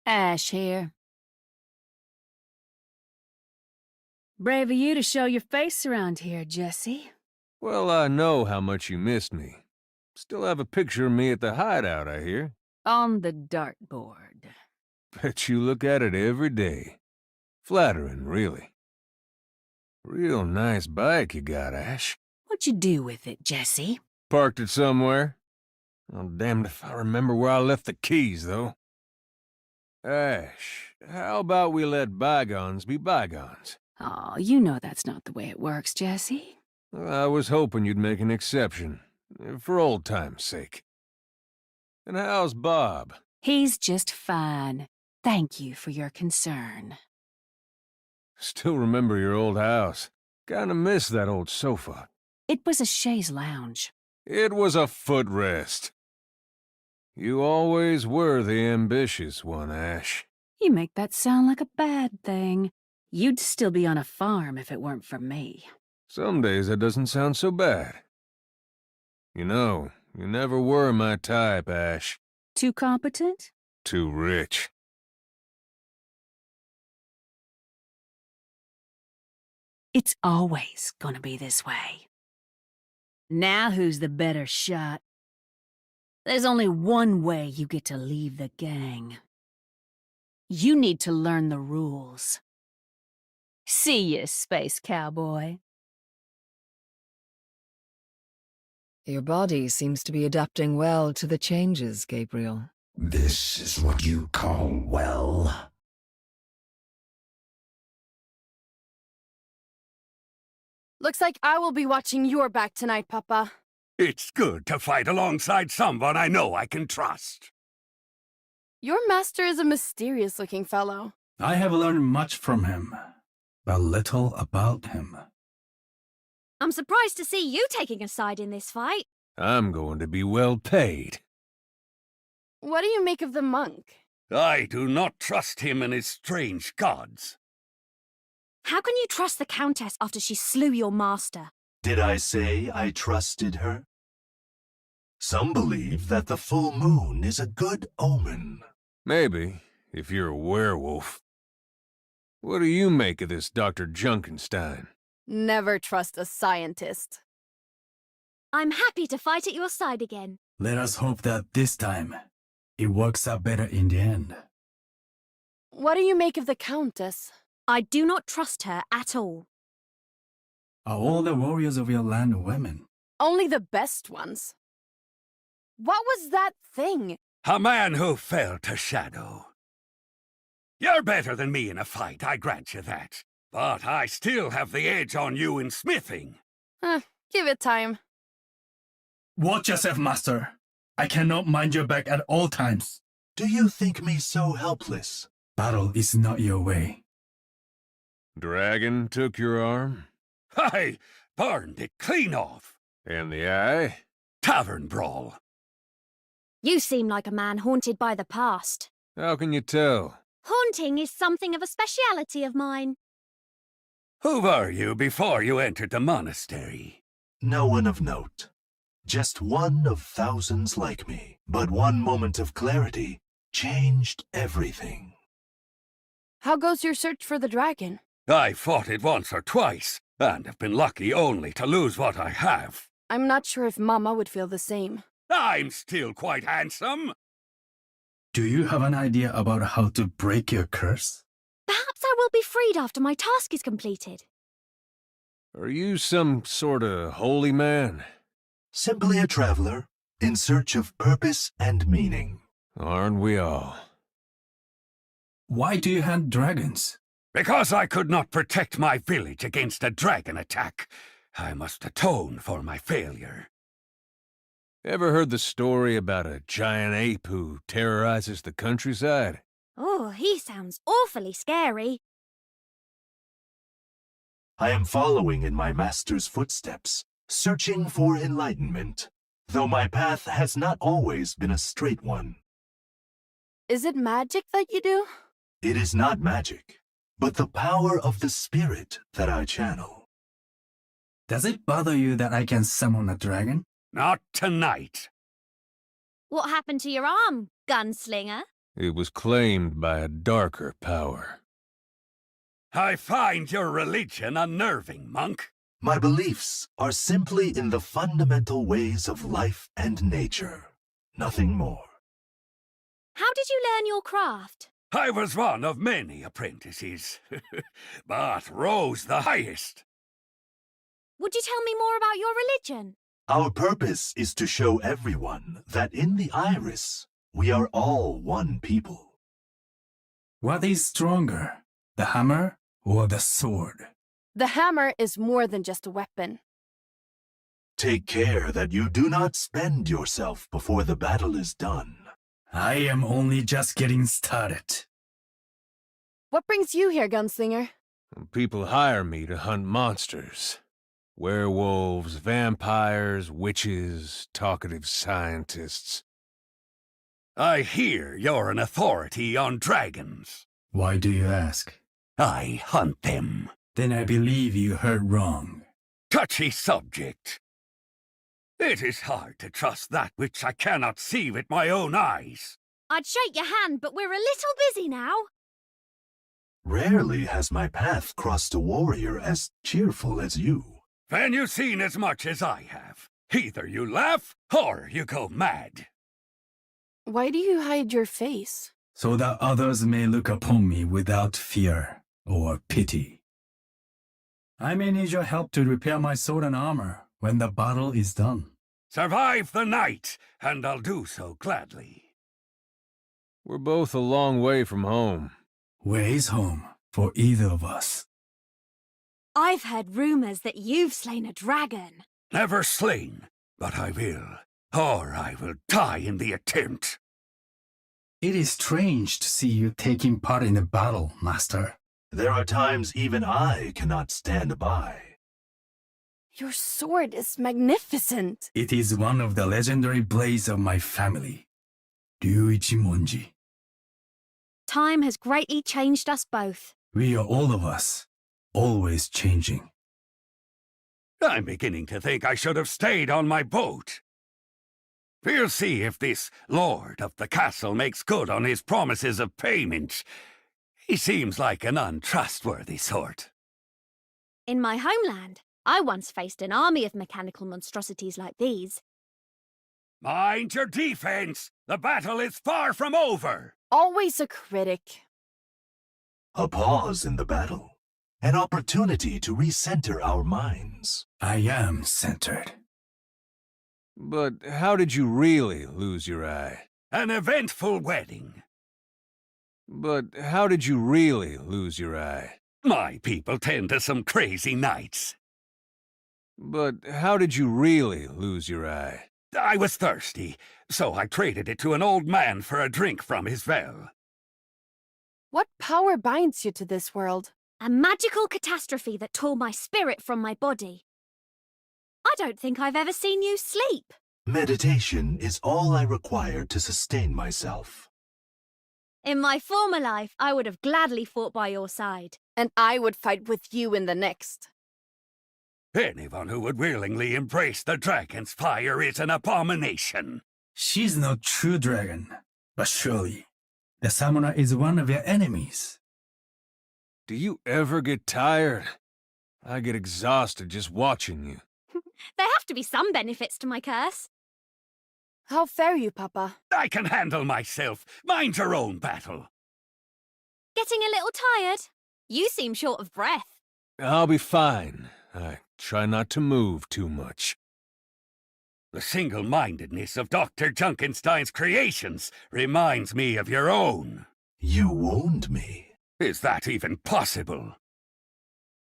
Ash here. Brave of you to show your face around here, Jesse. Well, I know how much you missed me. Still have a picture of me at the hideout, I hear. On the dartboard. Bet you look at it every day. Flattering, really. Real nice bike you got, Ash. What'd you do with it, Jesse? Parked it somewhere. I'm damned if I remember where I left the keys, though. Ash, how about we let bygones be bygones? Oh, you know that's not the way it works, Jesse. I was hoping you'd make an exception, for old time's sake. And how's Bob? He's just fine. Thank you for your concern. Still remember your old house. Kinda miss that old sofa. It was a chaise lounge. It was a footrest. You always were the ambitious one, Ash. You make that sound like a bad thing. You'd still be on a farm if it weren't for me. Some days that doesn't sound so bad. You know, you never were my type, Ash. Too competent? Too rich. It's always gonna be this way. Now who's the better shot? There's only one way you get to leave the gang. You need to learn the rules. See ya, space cowboy. Your body seems to be adapting well to the changes, Gabriel. This is what you call well? Looks like I will be watching your back tonight, Papa. It's good to fight alongside someone I know I can trust. Your master is a mysterious-looking fellow. I have learned much from him, but little about him. I'm surprised to see you taking a side in this fight. I'm going to be well paid. What do you make of the monk? I do not trust him and his strange gods. How can you trust the Countess after she slew your master? Did I say I trusted her? Some believe that the full moon is a good omen. Maybe, if you're a werewolf. What do you make of this Dr. Junkenstein? Never trust a scientist. I'm happy to fight at your side again. Let us hope that this time, it works out better in the end. What do you make of the Countess? I do not trust her at all. Are all the warriors of your land women? Only the best ones. What was that thing? A man who fell to shadow. You're better than me in a fight, I grant you that. But I still have the edge on you in smithing. Give it time. Watch yourself, master. I cannot mind your back at all times. Do you think me so helpless? Battle is not your way. Dragon took your arm? I burned it clean off. And the eye? Tavern brawl. You seem like a man haunted by the past. How can you tell? Haunting is something of a speciality of mine. Who were you before you entered the monastery? No one of note. Just one of thousands like me. But one moment of clarity changed everything. How goes your search for the dragon? I fought it once or twice, and have been lucky only to lose what I have. I'm not sure if Mama would feel the same. I'm still quite handsome. Do you have an idea about how to break your curse? Perhaps I will be freed after my task is completed. Are you some sort of holy man? Simply a traveler in search of purpose and meaning. Aren't we all? Why do you hunt dragons? Because I could not protect my village against a dragon attack, I must atone for my failure. Ever heard the story about a giant ape who terrorizes the countryside? Oh, he sounds awfully scary. I am following in my master's footsteps, searching for enlightenment, though my path has not always been a straight one. Is it magic that you do? It is not magic, but the power of the spirit that I channel. Does it bother you that I can summon a dragon? Not tonight. What happened to your arm, gunslinger? It was claimed by a darker power. I find your religion unnerving, monk. My beliefs are simply in the fundamental ways of life and nature. Nothing more. How did you learn your craft? I was one of many apprentices, but rose the highest. Would you tell me more about your religion? Our purpose is to show everyone that in the Iris, we are all one people. What is stronger, the hammer or the sword? The hammer is more than just a weapon. Take care that you do not spend yourself before the battle is done. I am only just getting started. What brings you here, gunslinger? People hire me to hunt monsters. Werewolves, vampires, witches, talkative scientists. I hear you're an authority on dragons. Why do you ask? I hunt them. Then I believe you heard wrong. Touchy subject. It is hard to trust that which I cannot see with my own eyes. I'd shake your hand, but we're a little busy now. Rarely has my path crossed a warrior as cheerful as you. When you've seen as much as I have, either you laugh or you go mad. Why do you hide your face? So that others may look upon me without fear or pity. I may need your help to repair my sword and armor when the battle is done. Survive the night, and I'll do so gladly. We're both a long way from home. Where is home for either of us? I've heard rumors that you've slain a dragon. Never slain, but I will, or I will die in the attempt. It is strange to see you taking part in a battle, Master. There are times even I cannot stand by. Your sword is magnificent. It is one of the legendary blades of my family, Ryuichi Monji. Time has greatly changed us both. We are all of us, always changing. I'm beginning to think I should have stayed on my boat. We'll see if this lord of the castle makes good on his promises of payment. He seems like an untrustworthy sort. In my homeland, I once faced an army of mechanical monstrosities like these. Mind your defense! The battle is far from over! Always a critic. A pause in the battle. An opportunity to recenter our minds. I am centered. But how did you really lose your eye? An eventful wedding. But how did you really lose your eye? My people tend to some crazy nights. But how did you really lose your eye? I was thirsty, so I traded it to an old man for a drink from his well. What power binds you to this world? A magical catastrophe that tore my spirit from my body. I don't think I've ever seen you sleep. Meditation is all I require to sustain myself. In my former life, I would have gladly fought by your side. And I would fight with you in the next. Anyone who would willingly embrace the dragon's fire is an abomination. She's no true dragon, but surely the samurai is one of your enemies. Do you ever get tired? I get exhausted just watching you. There have to be some benefits to my curse. How fare you, Papa? I can handle myself. Mind your own battle. Getting a little tired? You seem short of breath. I'll be fine. I try not to move too much. The single-mindedness of Dr. Junkenstein's creations reminds me of your own. You wound me. Is that even possible?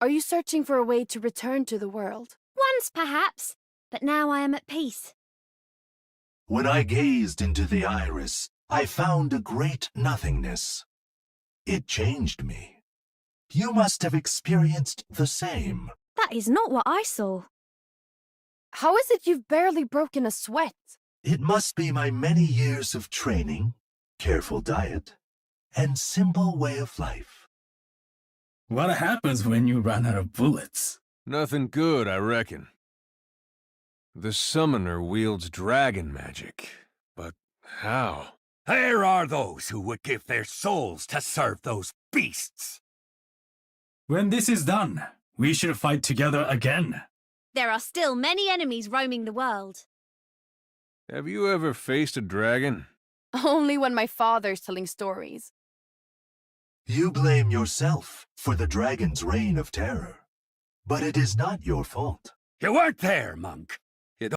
Are you searching for a way to return to the world? Once, perhaps, but now I am at peace. When I gazed into the iris, I found a great nothingness. It changed me. You must have experienced the same. That is not what I saw. How is it you've barely broken a sweat? It must be my many years of training, careful diet, and simple way of life. What happens when you run out of bullets? Nothing good, I reckon. The summoner wields dragon magic, but how? There are those who would give their souls to serve those beasts. When this is done, we shall fight together again. There are still many enemies roaming the world. Have you ever faced a dragon? Only when my father's telling stories. You blame yourself for the dragon's reign of terror. But it is not your fault. You weren't there, monk.